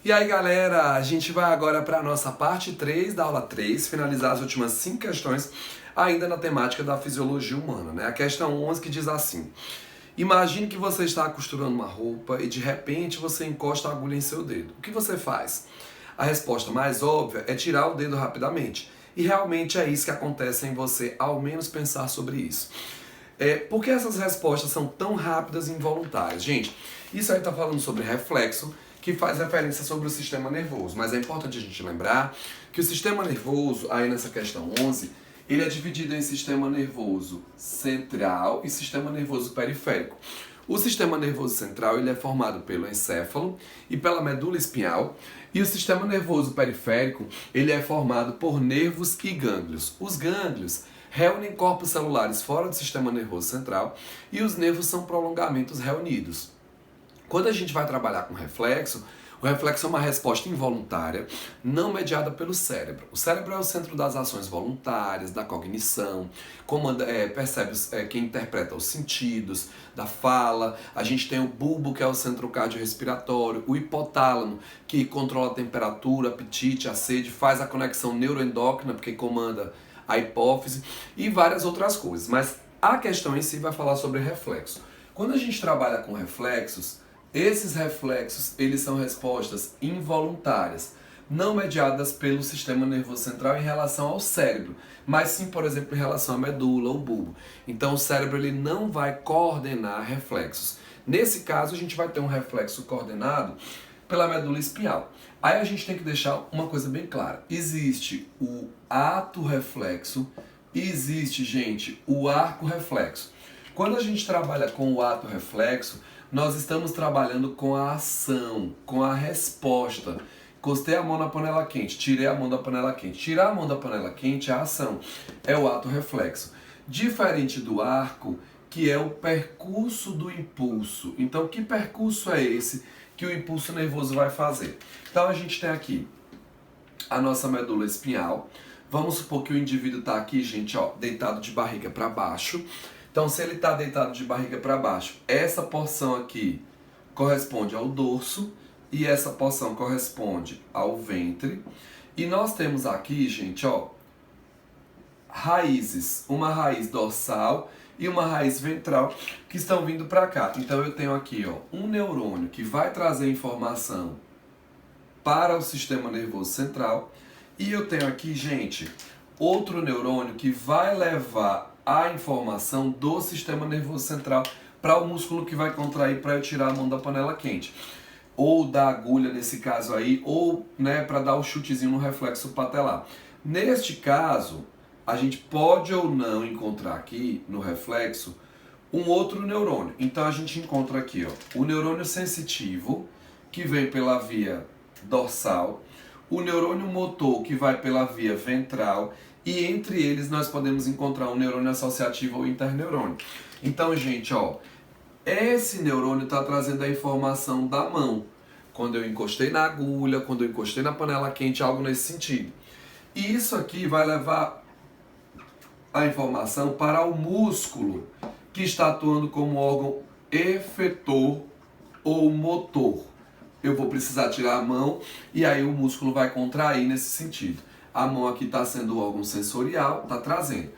E aí, galera, a gente vai agora para a nossa parte 3 da aula 3, finalizar as últimas 5 questões, ainda na temática da fisiologia humana, né? A questão 11 que diz assim: imagine que você está costurando uma roupa e de repente você encosta a agulha em seu dedo. O que você faz? A resposta mais óbvia é tirar o dedo rapidamente. E realmente é isso que acontece em você, ao menos pensar sobre isso. Por que essas respostas são tão rápidas e involuntárias? Gente, isso aí está falando sobre reflexo, que faz referência sobre o sistema nervoso. Mas é importante a gente lembrar que o sistema nervoso, aí nessa questão 11, ele é dividido em sistema nervoso central e sistema nervoso periférico. O sistema nervoso central ele é formado pelo encéfalo e pela medula espinhal, e o sistema nervoso periférico ele é formado por nervos e gânglios. Os gânglios reúnem corpos celulares fora do sistema nervoso central e os nervos são prolongamentos reunidos. Quando a gente vai trabalhar com reflexo, o reflexo é uma resposta involuntária, não mediada pelo cérebro. O cérebro é o centro das ações voluntárias, da cognição, percebe quem interpreta os sentidos, da fala. A gente tem o bulbo, que é o centro cardiorrespiratório, o hipotálamo, que controla a temperatura, apetite, a sede, faz a conexão neuroendócrina, porque comanda a hipófise, e várias outras coisas. Mas a questão em si vai falar sobre reflexo. Quando a gente trabalha com reflexos, esses reflexos, eles são respostas involuntárias, não mediadas pelo sistema nervoso central em relação ao cérebro, mas sim, por exemplo, em relação à medula ou bulbo. Então o cérebro ele não vai coordenar reflexos. Nesse caso, a gente vai ter um reflexo coordenado pela medula espinhal. Aí a gente tem que deixar uma coisa bem clara. Existe o ato reflexo e existe, gente, o arco reflexo. Quando a gente trabalha com o ato reflexo, nós estamos trabalhando com a ação, com a resposta. Encostei a mão na panela quente, tirei a mão da panela quente. Tirar a mão da panela quente é a ação, é o ato reflexo. Diferente do arco, que é o percurso do impulso. Então, que percurso é esse que o impulso nervoso vai fazer? Então, a gente tem aqui a nossa medula espinhal. Vamos supor que o indivíduo está aqui, gente, ó, deitado de barriga para baixo. Então, se ele está deitado de barriga para baixo, essa porção aqui corresponde ao dorso e essa porção corresponde ao ventre. E nós temos aqui, gente, ó, raízes, uma raiz dorsal e uma raiz ventral que estão vindo para cá. Então, eu tenho aqui, ó, um neurônio que vai trazer informação para o sistema nervoso central e eu tenho aqui, gente, outro neurônio que vai levar a informação do sistema nervoso central para o músculo que vai contrair para eu tirar a mão da panela quente. Ou da agulha nesse caso aí, ou para dar o chutezinho no reflexo patelar. Neste caso, a gente pode ou não encontrar aqui no reflexo um outro neurônio. Então a gente encontra aqui, ó, o neurônio sensitivo, que vem pela via dorsal, o neurônio motor, que vai pela via ventral, e entre eles nós podemos encontrar um neurônio associativo ou interneurônio. Então, gente, ó, esse neurônio está trazendo a informação da mão. Quando eu encostei na agulha, quando eu encostei na panela quente, algo nesse sentido. E isso aqui vai levar a informação para o músculo, que está atuando como órgão efetor ou motor. Eu vou precisar tirar a mão e aí o músculo vai contrair nesse sentido. A mão aqui está sendo o órgão sensorial, está trazendo.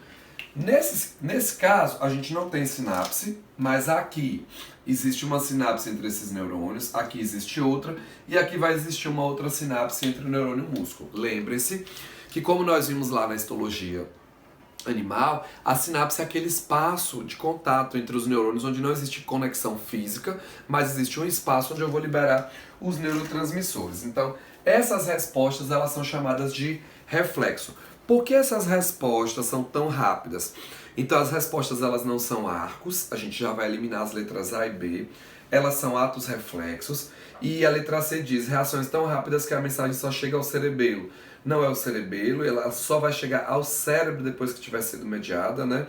Nesse caso, a gente não tem sinapse, mas aqui existe uma sinapse entre esses neurônios, aqui existe outra, e aqui vai existir uma outra sinapse entre o neurônio e o músculo. Lembre-se que, como nós vimos lá na histologia animal, a sinapse é aquele espaço de contato entre os neurônios onde não existe conexão física, mas existe um espaço onde eu vou liberar os neurotransmissores. Então, essas respostas elas são chamadas de reflexo. Por que essas respostas são tão rápidas? Então, as respostas elas não são arcos, a gente já vai eliminar as letras A e B, elas são atos reflexos, e a letra C diz reações tão rápidas que a mensagem só chega ao cerebelo. Não é o cerebelo, ela só vai chegar ao cérebro depois que tiver sido mediada, né?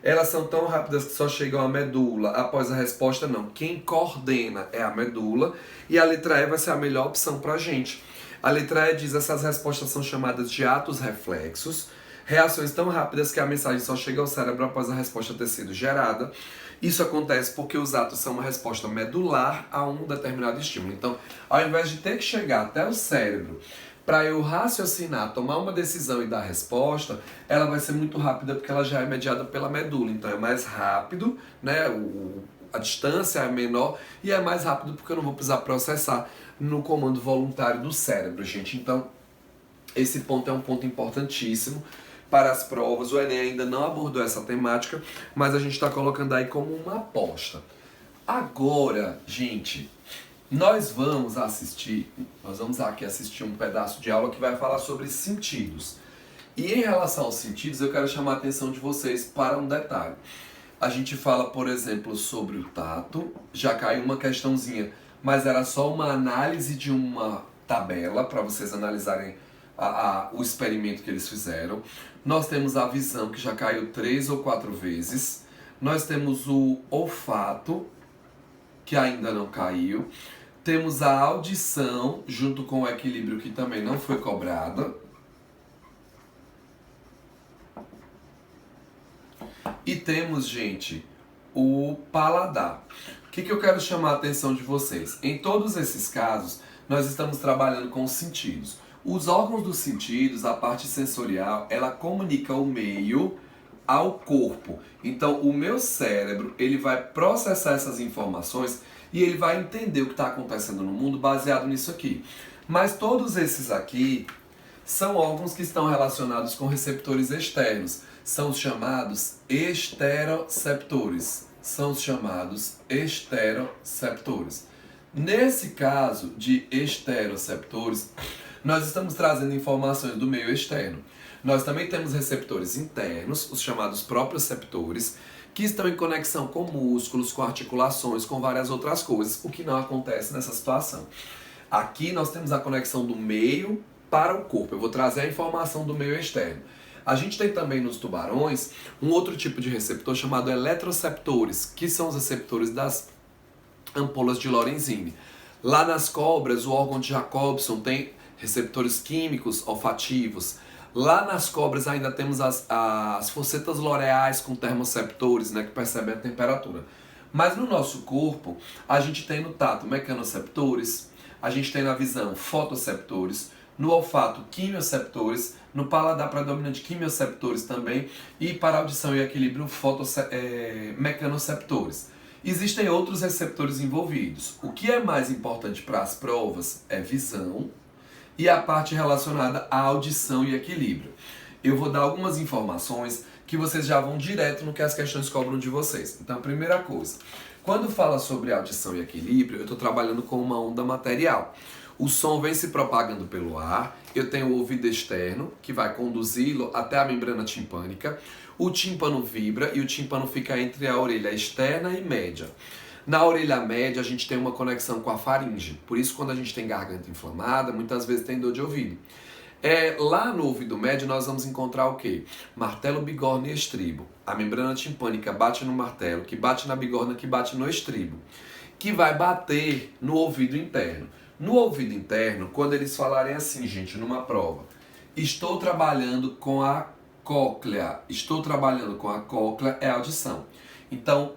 Elas são tão rápidas que só chegam à medula após a resposta, não. Quem coordena é a medula, e a letra E vai ser a melhor opção pra gente. A letra E diz essas respostas são chamadas de atos reflexos, reações tão rápidas que a mensagem só chega ao cérebro após a resposta ter sido gerada. Isso acontece porque os atos são uma resposta medular a um determinado estímulo. Então, ao invés de ter que chegar até o cérebro para eu raciocinar, tomar uma decisão e dar resposta, ela vai ser muito rápida porque ela já é mediada pela medula. Então é mais rápido, né? A distância é menor e é mais rápido porque eu não vou precisar processar no comando voluntário do cérebro, gente. Então, esse ponto é um ponto importantíssimo para as provas. O Enem ainda não abordou essa temática, mas a gente está colocando aí como uma aposta. Agora, gente, nós vamos aqui assistir um pedaço de aula que vai falar sobre sentidos. E em relação aos sentidos, eu quero chamar a atenção de vocês para um detalhe. A gente fala, por exemplo, sobre o tato, já caiu uma questãozinha, mas era só uma análise de uma tabela para vocês analisarem o experimento que eles fizeram. Nós temos a visão, que já caiu 3 ou 4 vezes. Nós temos o olfato, que ainda não caiu. Temos a audição, junto com o equilíbrio, que também não foi cobrada. E temos, gente, o paladar. O que eu quero chamar a atenção de vocês? Em todos esses casos, nós estamos trabalhando com os sentidos. Os órgãos dos sentidos, a parte sensorial, ela comunica o meio ao corpo. Então, o meu cérebro, ele vai processar essas informações e ele vai entender o que está acontecendo no mundo baseado nisso aqui. Mas todos esses aqui são órgãos que estão relacionados com receptores externos. São os chamados esteroceptores. Nesse caso de esteroceptores, nós estamos trazendo informações do meio externo. Nós também temos receptores internos, os chamados proprioceptores, que estão em conexão com músculos, com articulações, com várias outras coisas, o que não acontece nessa situação. Aqui nós temos a conexão do meio para o corpo. Eu vou trazer a informação do meio externo. A gente tem também nos tubarões um outro tipo de receptor chamado eletroceptores, que são os receptores das ampolas de Lorenzini. Lá nas cobras, o órgão de Jacobson tem receptores químicos olfativos. Lá nas cobras ainda temos as focetas loreais com termoceptores, né, que percebem a temperatura. Mas no nosso corpo, a gente tem no tato mecanoceptores, a gente tem na visão fotoceptores, no olfato quimioceptores, no paladar predominante quimioceptores também, e para audição e equilíbrio mecanoceptores. Existem outros receptores envolvidos. O que é mais importante para as provas é visão e a parte relacionada à audição e equilíbrio. Eu vou dar algumas informações que vocês já vão direto no que as questões cobram de vocês. Então, a primeira coisa, quando fala sobre audição e equilíbrio, eu estou trabalhando com uma onda material. O som vem se propagando pelo ar, eu tenho o ouvido externo, que vai conduzi-lo até a membrana timpânica, o tímpano vibra e o tímpano fica entre a orelha externa e média. Na orelha média, a gente tem uma conexão com a faringe, por isso quando a gente tem garganta inflamada, muitas vezes tem dor de ouvido. Lá no ouvido médio nós vamos encontrar o quê? Martelo, bigorna e estribo. A membrana timpânica bate no martelo, que bate na bigorna, que bate no estribo, que vai bater no ouvido interno. No ouvido interno, quando eles falarem assim, gente, numa prova, estou trabalhando com a cóclea, é audição. Então,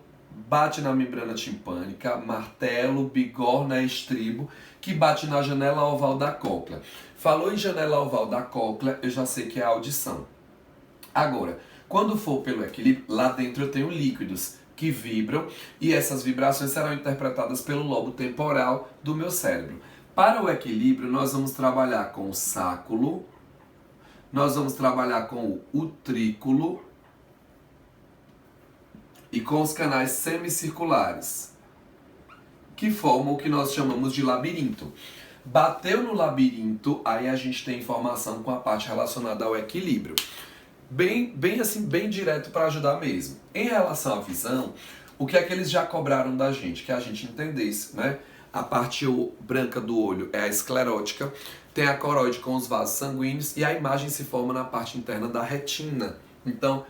bate na membrana timpânica, martelo, bigorna, estribo, que bate na janela oval da cóclea. Falou em janela oval da cóclea, eu já sei que é audição. Agora, quando for pelo equilíbrio, lá dentro eu tenho líquidos que vibram e essas vibrações serão interpretadas pelo lobo temporal do meu cérebro. Para o equilíbrio, nós vamos trabalhar com o sáculo, nós vamos trabalhar com o utrículo e com os canais semicirculares, que formam o que nós chamamos de labirinto. Bateu no labirinto, aí a gente tem informação com a parte relacionada ao equilíbrio. Bem direto para ajudar mesmo. Em relação à visão, o que é que eles já cobraram da gente? Que a gente entendesse, né? A parte branca do olho é a esclerótica, tem a coroide com os vasos sanguíneos e a imagem se forma na parte interna da retina. Então,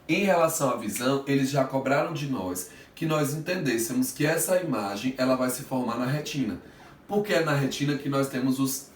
em relação à visão, eles já cobraram de nós que nós entendêssemos que essa imagem ela vai se formar na retina. Porque é na retina que nós temos os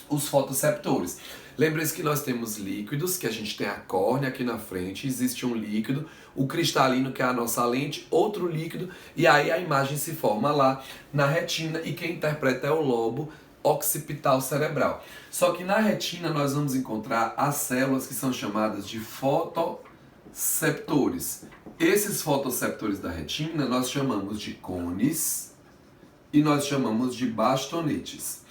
os fotoceptores. Lembre-se que nós temos líquidos, que a gente tem a córnea aqui na frente, existe um líquido, o cristalino, que é a nossa lente, outro líquido, e aí a imagem se forma lá na retina, e quem interpreta é o lobo occipital cerebral. Só que na retina nós vamos encontrar as células que são chamadas de fotoceptores. Esses fotoceptores da retina nós chamamos de cones e nós chamamos de bastonetes.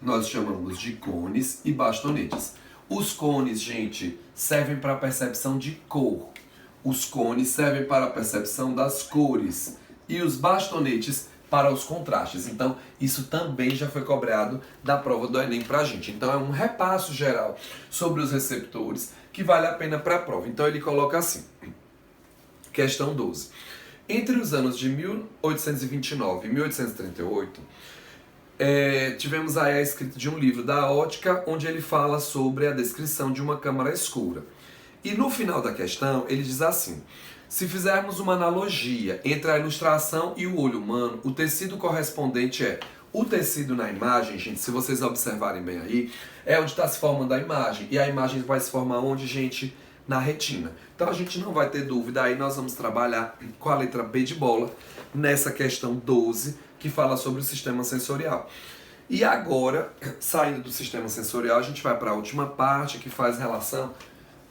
Nós chamamos de cones e bastonetes. Os cones, gente, servem para a percepção de cor. Os cones servem para a percepção das cores. E os bastonetes para os contrastes. Então, isso também já foi cobrado da prova do Enem pra gente. Então, é um repasso geral sobre os receptores que vale a pena para a prova. Então, ele coloca assim. Questão 12. Entre os anos de 1829 e 1838, tivemos aí a escrita de um livro da ótica, onde ele fala sobre a descrição de uma câmara escura. E no final da questão, ele diz assim: se fizermos uma analogia entre a ilustração e o olho humano, o tecido correspondente é o tecido na imagem, gente, se vocês observarem bem aí, é onde está se formando a imagem. E a imagem vai se formar onde, gente? Na retina. Então a gente não vai ter dúvida, aí nós vamos trabalhar com a letra B de bola nessa questão 12, que fala sobre o sistema sensorial. E agora, saindo do sistema sensorial, a gente vai para a última parte, que faz relação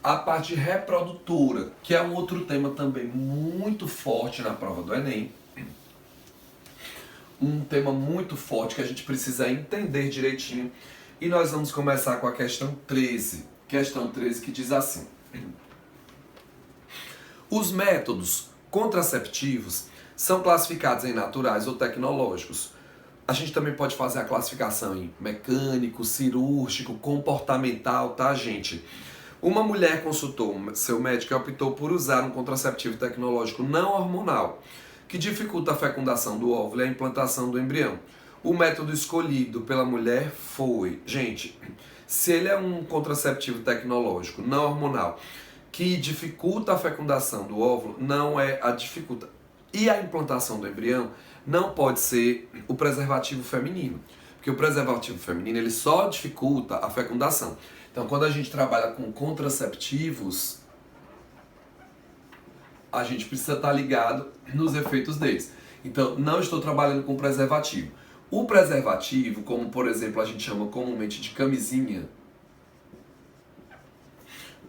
à parte reprodutora, que é um outro tema também muito forte na prova do Enem. Um tema muito forte que a gente precisa entender direitinho. E nós vamos começar com a questão 13. Questão 13 que diz assim: os métodos contraceptivos são classificados em naturais ou tecnológicos. A gente também pode fazer a classificação em mecânico, cirúrgico, comportamental, tá, gente? Uma mulher consultou seu médico e optou por usar um contraceptivo tecnológico não hormonal, que dificulta a fecundação do óvulo e a implantação do embrião. O método escolhido pela mulher foi... Gente, se ele é um contraceptivo tecnológico não hormonal que dificulta a fecundação do óvulo, não é a dificulta. E a implantação do embrião não pode ser o preservativo feminino, porque o preservativo feminino ele só dificulta a fecundação. Então, quando a gente trabalha com contraceptivos, a gente precisa estar ligado nos efeitos deles. Então, não estou trabalhando com preservativo. O preservativo, como por exemplo a gente chama comumente de camisinha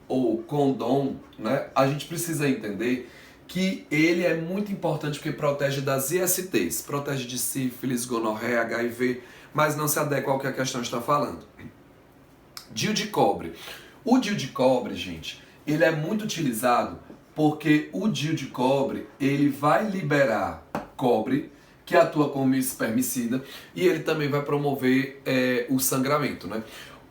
ou condom, né? A gente precisa entender que ele é muito importante porque protege das ISTs, protege de sífilis, gonorreia, HIV, mas não se adequa ao que a questão está falando. DIU de cobre. O DIU de cobre, gente, ele é muito utilizado porque o DIU de cobre, ele vai liberar cobre, que atua como espermicida, e ele também vai promover o sangramento, né?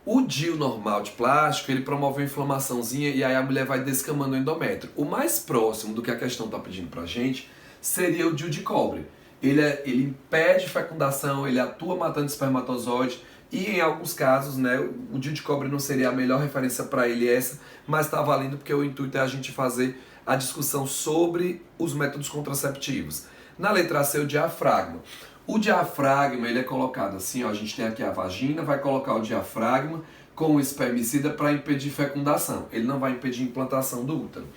O DIU normal de plástico, ele promove uma inflamaçãozinha e aí a mulher vai descamando o endométrio. O mais próximo do que a questão está pedindo pra gente seria o DIU de cobre. Ele impede fecundação, ele atua matando espermatozoide e em alguns casos, né, o DIU de cobre não seria a melhor referência para ele essa, mas está valendo porque o intuito é a gente fazer a discussão sobre os métodos contraceptivos. Na letra C, o diafragma. O diafragma, ele é colocado assim, ó, a gente tem aqui a vagina, vai colocar o diafragma com o espermicida para impedir fecundação. Ele não vai impedir a implantação do útero.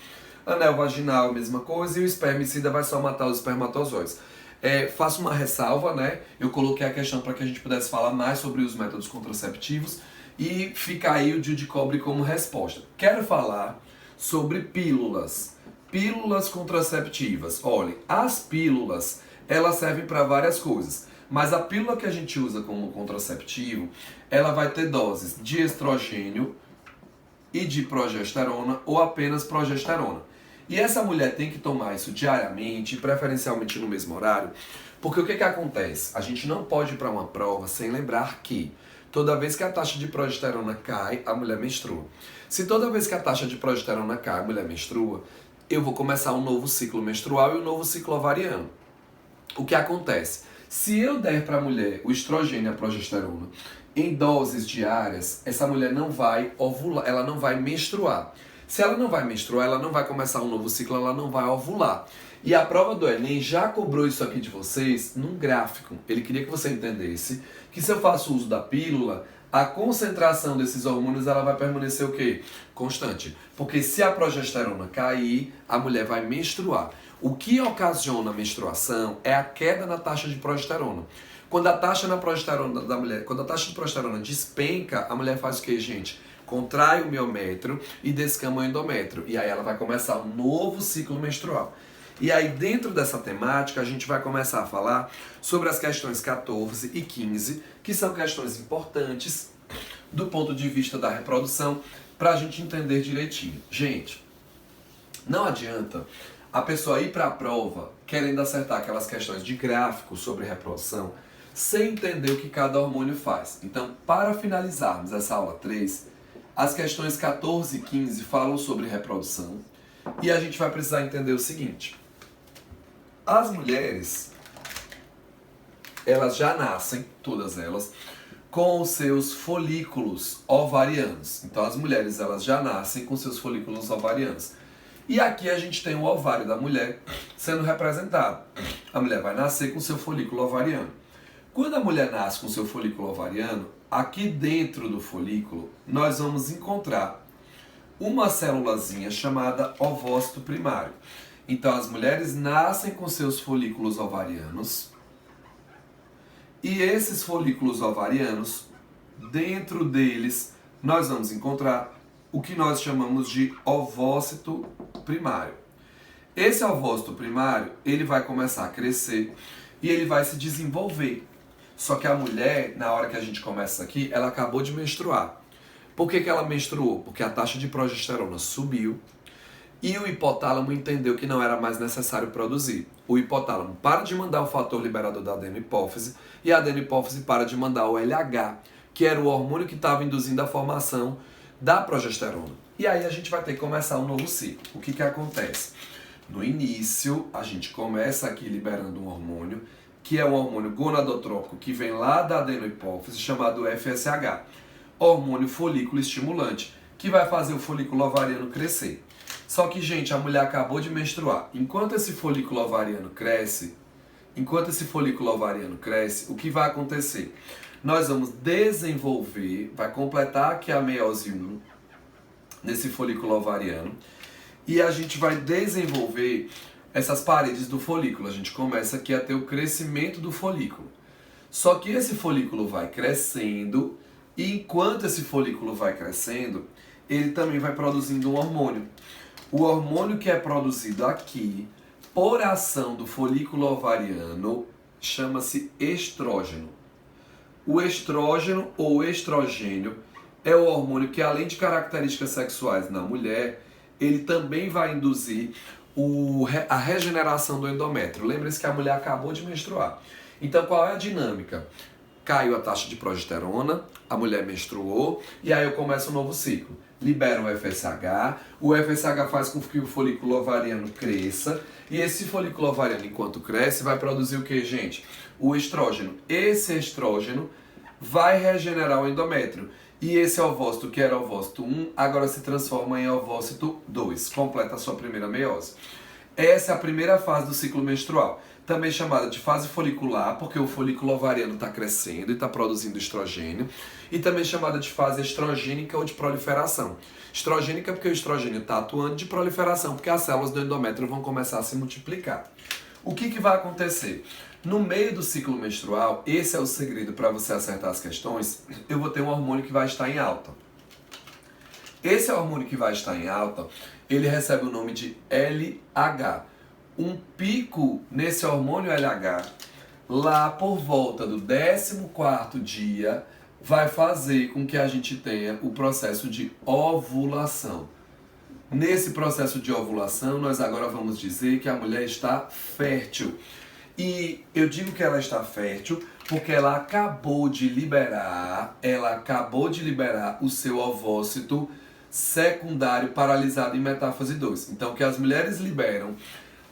Anel vaginal, mesma coisa, e o espermicida vai só matar os espermatozoides. Faço uma ressalva, né? Eu coloquei a questão para que a gente pudesse falar mais sobre os métodos contraceptivos e fica aí o DIU de cobre como resposta. Quero falar sobre pílulas. Pílulas contraceptivas. Olhem, as pílulas, elas servem para várias coisas, mas a pílula que a gente usa como contraceptivo, ela vai ter doses de estrogênio e de progesterona ou apenas progesterona. E essa mulher tem que tomar isso diariamente, preferencialmente no mesmo horário, porque o que acontece? A gente não pode ir para uma prova sem lembrar que toda vez que a taxa de progesterona cai, a mulher menstrua. Se toda vez que a taxa de progesterona cai, a mulher menstrua, eu vou começar um novo ciclo menstrual e um novo ciclo ovariano. O que acontece? Se eu der para a mulher o estrogênio e a progesterona em doses diárias, essa mulher não vai ovular, ela não vai menstruar. Se ela não vai menstruar, ela não vai começar um novo ciclo, ela não vai ovular. E a prova do Enem já cobrou isso aqui de vocês num gráfico. Ele queria que você entendesse que se eu faço uso da pílula, a concentração desses hormônios ela vai permanecer o quê? Constante. Porque se a progesterona cair, a mulher vai menstruar. O que ocasiona a menstruação é a queda na taxa de progesterona. Quando a taxa na progesterona da mulher, quando a taxa de progesterona despenca, a mulher faz o quê, gente? Contrai o miométrio e descama o endométrio. E aí ela vai começar um novo ciclo menstrual. E aí dentro dessa temática a gente vai começar a falar sobre as questões 14 e 15, que são questões importantes do ponto de vista da reprodução, para a gente entender direitinho. Gente, não adianta a pessoa ir para a prova querendo acertar aquelas questões de gráfico sobre reprodução sem entender o que cada hormônio faz. Então, para finalizarmos essa aula 3, as questões 14 e 15 falam sobre reprodução e a gente vai precisar entender o seguinte. As mulheres, elas já nascem, todas elas, com os seus folículos ovarianos. Então as mulheres, elas já nascem com seus folículos ovarianos. E aqui a gente tem o ovário da mulher sendo representado. A mulher vai nascer com seu folículo ovariano. Quando a mulher nasce com seu folículo ovariano, aqui dentro do folículo, nós vamos encontrar uma célulazinha chamada ovócito primário. Então as mulheres nascem com seus folículos ovarianos e esses folículos ovarianos, dentro deles, nós vamos encontrar o que nós chamamos de ovócito primário. Esse ovócito primário, ele vai começar a crescer e ele vai se desenvolver. Só que a mulher, na hora que a gente começa aqui, ela acabou de menstruar. Por que ela menstruou? Porque a taxa de progesterona subiu e o hipotálamo entendeu que não era mais necessário produzir. O hipotálamo para de mandar o fator liberador da adenohipófise e a adenohipófise para de mandar o LH, que era o hormônio que estava induzindo a formação da progesterona. E aí a gente vai ter que começar um novo ciclo. O que acontece? No início, a gente começa aqui liberando um hormônio, que é um hormônio gonadotrópico que vem lá da adenohipófise, chamado FSH, hormônio folículo estimulante, que vai fazer o folículo ovariano crescer. Só que, gente, a mulher acabou de menstruar. Enquanto esse folículo ovariano cresce, o que vai acontecer? Nós vamos desenvolver, vai completar aqui a meiose 1 nesse folículo ovariano e a gente vai desenvolver essas paredes do folículo. A gente começa aqui a ter o crescimento do folículo. Só que esse folículo vai crescendo e enquanto esse folículo vai crescendo, ele também vai produzindo um hormônio. O hormônio que é produzido aqui, por ação do folículo ovariano, chama-se estrógeno. O estrógeno ou estrogênio é o hormônio que, além de características sexuais na mulher, ele também vai induzir a regeneração do endométrio. Lembre-se que a mulher acabou de menstruar. Então, qual é a dinâmica? Caiu a taxa de progesterona, a mulher menstruou, e aí eu começo um novo ciclo. Libera o FSH faz com que o folículo ovariano cresça, e esse folículo ovariano, enquanto cresce, vai produzir o que, gente? O estrógeno. Esse estrógeno vai regenerar o endométrio. E esse ovócito, que era ovócito 1, agora se transforma em ovócito 2, completa a sua primeira meiose. Essa é a primeira fase do ciclo menstrual, também chamada de fase folicular, porque o folículo ovariano está crescendo e está produzindo estrogênio, e também chamada de fase estrogênica ou de proliferação. Estrogênica porque o estrogênio está atuando, de proliferação porque as células do endométrio vão começar a se multiplicar. O que vai acontecer? No meio do ciclo menstrual, esse é o segredo para você acertar as questões, eu vou ter um hormônio que vai estar em alta. Esse hormônio que vai estar em alta, ele recebe o nome de LH. Um pico nesse hormônio LH, lá por volta do 14º dia, vai fazer com que a gente tenha o processo de ovulação. Nesse processo de ovulação, nós agora vamos dizer que a mulher está fértil. E eu digo que ela está fértil porque ela acabou de liberar o seu ovócito secundário paralisado em metáfase 2. Então, o que as mulheres liberam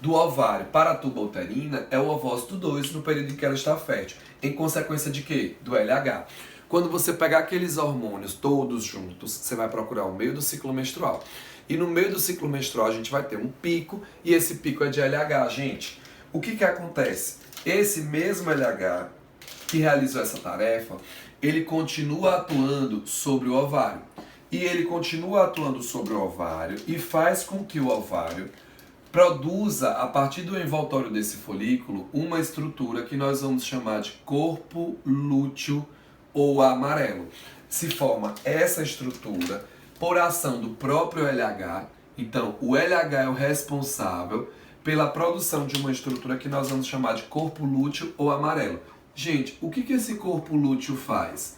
do ovário para a tuba uterina é o ovócito 2 no período em que ela está fértil. Em consequência de quê? Do LH. Quando você pegar aqueles hormônios todos juntos, você vai procurar o meio do ciclo menstrual. E no meio do ciclo menstrual a gente vai ter um pico, e esse pico é de LH, gente. O que acontece? Esse mesmo LH que realizou essa tarefa, ele continua atuando sobre o ovário. E ele continua atuando sobre o ovário e faz com que o ovário produza, a partir do envoltório desse folículo, uma estrutura que nós vamos chamar de corpo lúteo ou amarelo. Se forma essa estrutura por ação do próprio LH. Então, o LH é o responsável pela produção de uma estrutura que nós vamos chamar de corpo lúteo ou amarelo. Gente, o que esse corpo lúteo faz?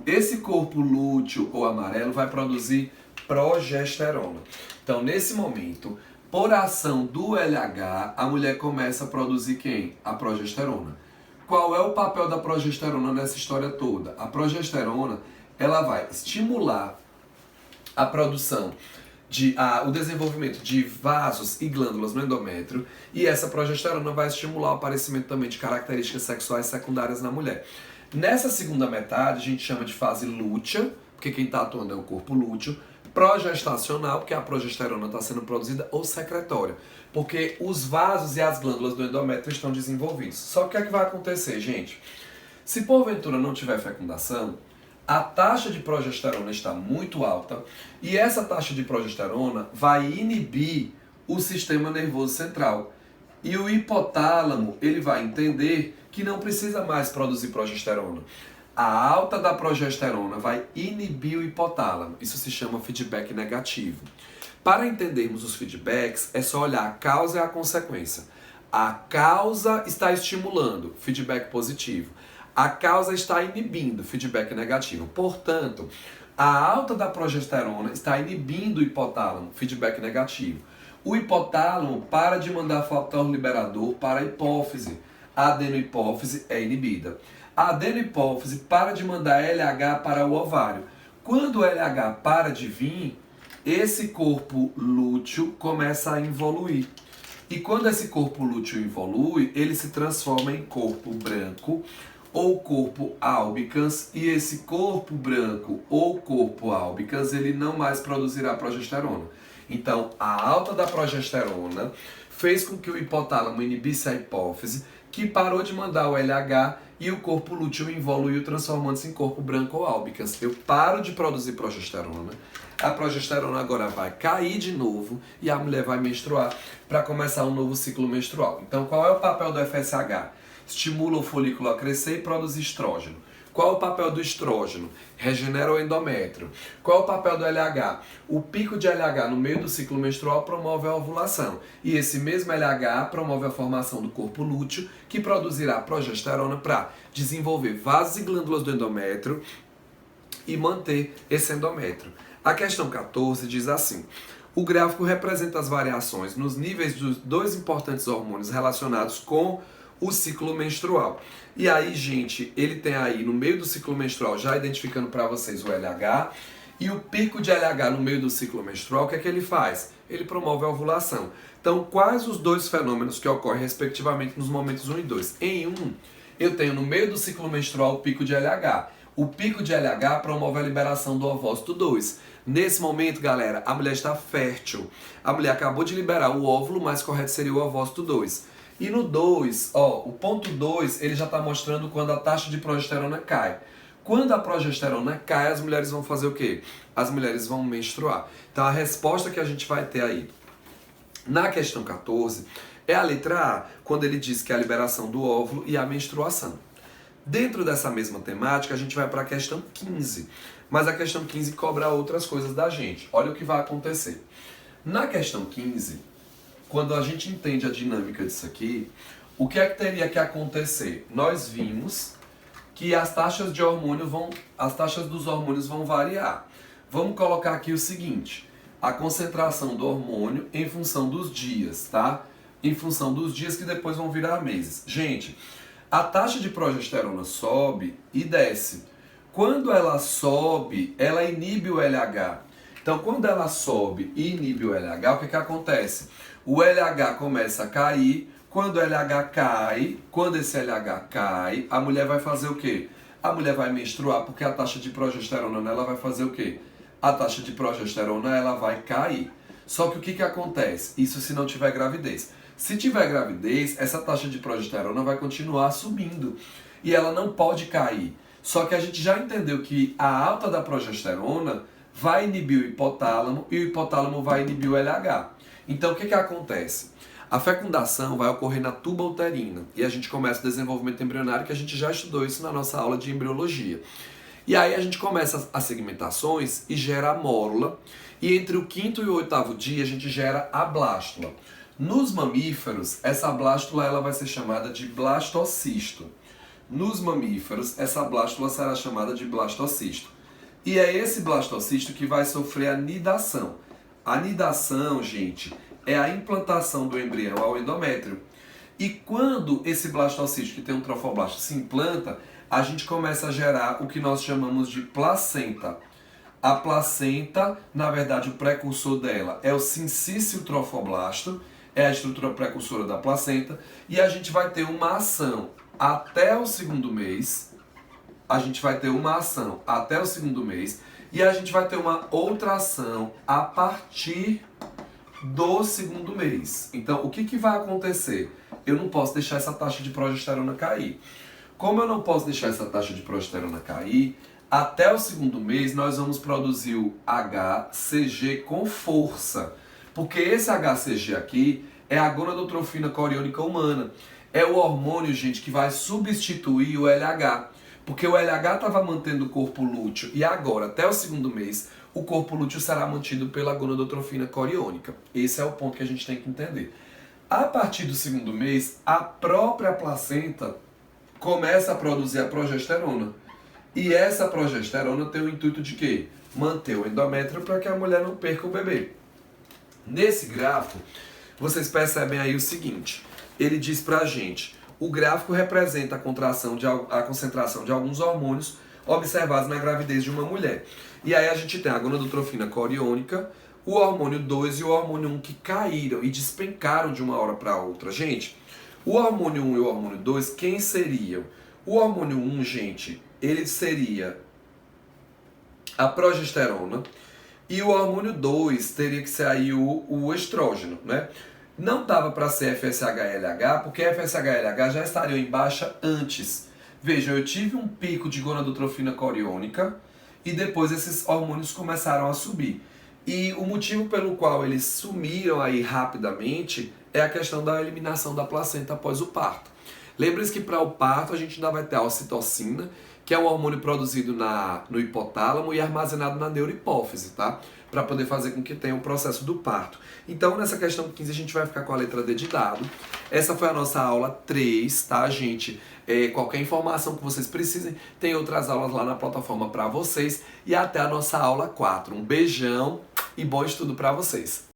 Esse corpo lúteo ou amarelo vai produzir progesterona. Então, nesse momento, por ação do LH, a mulher começa a produzir quem? A progesterona. Qual é o papel da progesterona nessa história toda? A progesterona, ela vai estimular a produção o desenvolvimento de vasos e glândulas no endométrio, e essa progesterona vai estimular o aparecimento também de características sexuais secundárias na mulher. Nessa segunda metade, a gente chama de fase lútea, porque quem está atuando é o corpo lúteo, progestacional, porque a progesterona está sendo produzida, ou secretória, porque os vasos e as glândulas do endométrio estão desenvolvidos. Só que o que é que vai acontecer, gente? Se porventura não tiver fecundação, a taxa de progesterona está muito alta e essa taxa de progesterona vai inibir o sistema nervoso central. E o hipotálamo, ele vai entender que não precisa mais produzir progesterona. A alta da progesterona vai inibir o hipotálamo. Isso se chama feedback negativo. Para entendermos os feedbacks, é só olhar a causa e a consequência. A causa está estimulando, feedback positivo. A causa está inibindo, feedback negativo. Portanto, a alta da progesterona está inibindo o hipotálamo, feedback negativo. O hipotálamo para de mandar fator liberador para a hipófise. A adenohipófise é inibida. A adenohipófise para de mandar LH para o ovário. Quando o LH para de vir, esse corpo lúteo começa a evoluir. E quando esse corpo lúteo evolui, ele se transforma em corpo branco ou corpo albicans, e esse corpo branco ou corpo albicans, ele não mais produzirá progesterona. Então, a alta da progesterona fez com que o hipotálamo inibisse a hipófise, que parou de mandar o LH, e o corpo lúteo evoluiu, transformando-se em corpo branco ou albicans. Eu paro de produzir progesterona, a progesterona agora vai cair de novo e a mulher vai menstruar para começar um novo ciclo menstrual. Então, qual é o papel do FSH? Estimula o folículo a crescer e produz estrógeno. Qual é o papel do estrógeno? Regenera o endométrio. Qual é o papel do LH? O pico de LH no meio do ciclo menstrual promove a ovulação. E esse mesmo LH promove a formação do corpo lúteo, que produzirá progesterona para desenvolver vasos e glândulas do endométrio e manter esse endométrio. A questão 14 diz assim: o gráfico representa as variações nos níveis dos dois importantes hormônios relacionados com o ciclo menstrual. E aí, gente, ele tem aí no meio do ciclo menstrual, já identificando para vocês o LH, e o pico de LH no meio do ciclo menstrual, o que é que ele faz? Ele promove a ovulação. Então, quais os dois fenômenos que ocorrem respectivamente nos momentos 1 e 2? Em 1, eu tenho no meio do ciclo menstrual o pico de LH. O pico de LH promove a liberação do ovócito 2. Nesse momento, galera, a mulher está fértil. A mulher acabou de liberar o óvulo, o mais correto seria o ovócito 2. E no 2, o ponto 2, ele já está mostrando quando a taxa de progesterona cai. Quando a progesterona cai, as mulheres vão fazer o quê? As mulheres vão menstruar. Então a resposta que a gente vai ter aí na questão 14 é a letra A, quando ele diz que é a liberação do óvulo e a menstruação. Dentro dessa mesma temática, a gente vai para a questão 15. Mas a questão 15 cobra outras coisas da gente. Olha o que vai acontecer. Na questão 15... quando a gente entende a dinâmica disso aqui, o que é que teria que acontecer? Nós vimos que as taxas dos hormônios vão variar. Vamos colocar aqui o seguinte: a concentração do hormônio em função dos dias, tá? Em função dos dias que depois vão virar meses. Gente, a taxa de progesterona sobe e desce. Quando ela sobe, ela inibe o LH. Então, quando ela sobe e inibe o LH, o que acontece? O LH começa a cair. Quando o LH cai, quando esse LH cai, a mulher vai fazer o quê? A mulher vai menstruar, porque a taxa de progesterona nela vai fazer o quê? A taxa de progesterona ela vai cair. Só que o que acontece? Isso se não tiver gravidez. Se tiver gravidez, essa taxa de progesterona vai continuar subindo. E ela não pode cair. Só que a gente já entendeu que a alta da progesterona vai inibir o hipotálamo e o hipotálamo vai inibir o LH. Então o que acontece? A fecundação vai ocorrer na tuba uterina e a gente começa o desenvolvimento embrionário, que a gente já estudou isso na nossa aula de embriologia. E aí a gente começa as segmentações e gera a mórula, e entre o quinto e o oitavo dia a gente gera a blástula. Nos mamíferos, essa blástula ela vai ser chamada de blastocisto. Nos mamíferos, essa blástula será chamada de blastocisto. E é esse blastocisto que vai sofrer a nidação. A nidação, gente, é a implantação do embrião ao endométrio. E quando esse blastocisto, que tem um trofoblasto, se implanta, a gente começa a gerar o que nós chamamos de placenta. A placenta, na verdade, o precursor dela é o sincício trofoblasto, é a estrutura precursora da placenta, e a gente vai ter uma ação até o segundo mês. A gente vai ter uma ação até o segundo mês e a gente vai ter uma outra ação a partir do segundo mês. Então, o que vai acontecer? Eu não posso deixar essa taxa de progesterona cair. Como eu não posso deixar essa taxa de progesterona cair, até o segundo mês nós vamos produzir o HCG com força. Porque esse HCG aqui é a gonadotrofina coriônica humana. É o hormônio, gente, que vai substituir o LH. Porque o LH estava mantendo o corpo lúteo e agora, até o segundo mês, o corpo lúteo será mantido pela gonadotrofina coriônica. Esse é o ponto que a gente tem que entender. A partir do segundo mês, a própria placenta começa a produzir a progesterona. E essa progesterona tem o intuito de quê? Manter o endométrio para que a mulher não perca o bebê. Nesse gráfico, vocês percebem aí o seguinte. Ele diz pra gente, o gráfico representa a concentração de alguns hormônios observados na gravidez de uma mulher. E aí a gente tem a gonadotrofina coriônica, o hormônio 2 e o hormônio 1 que caíram e despencaram de uma hora para outra. Gente, o hormônio 1 e o hormônio 2, quem seriam? O hormônio 1, gente, ele seria a progesterona, e o hormônio 2 teria que ser aí o estrógeno, né? Não dava para ser FSH-LH, porque FSH-LH já estariam em baixa antes. Vejam, eu tive um pico de gonadotrofina coriônica e depois esses hormônios começaram a subir. E o motivo pelo qual eles sumiram aí rapidamente é a questão da eliminação da placenta após o parto. Lembre-se que para o parto a gente ainda vai ter a ocitocina, que é um hormônio produzido no hipotálamo e armazenado na neurohipófise, tá? Para poder fazer com que tenha o processo do parto. Então, nessa questão 15, a gente vai ficar com a letra D de dado. Essa foi a nossa aula 3, tá, gente? Qualquer informação que vocês precisem, tem outras aulas lá na plataforma para vocês. E até a nossa aula 4. Um beijão e bom estudo para vocês.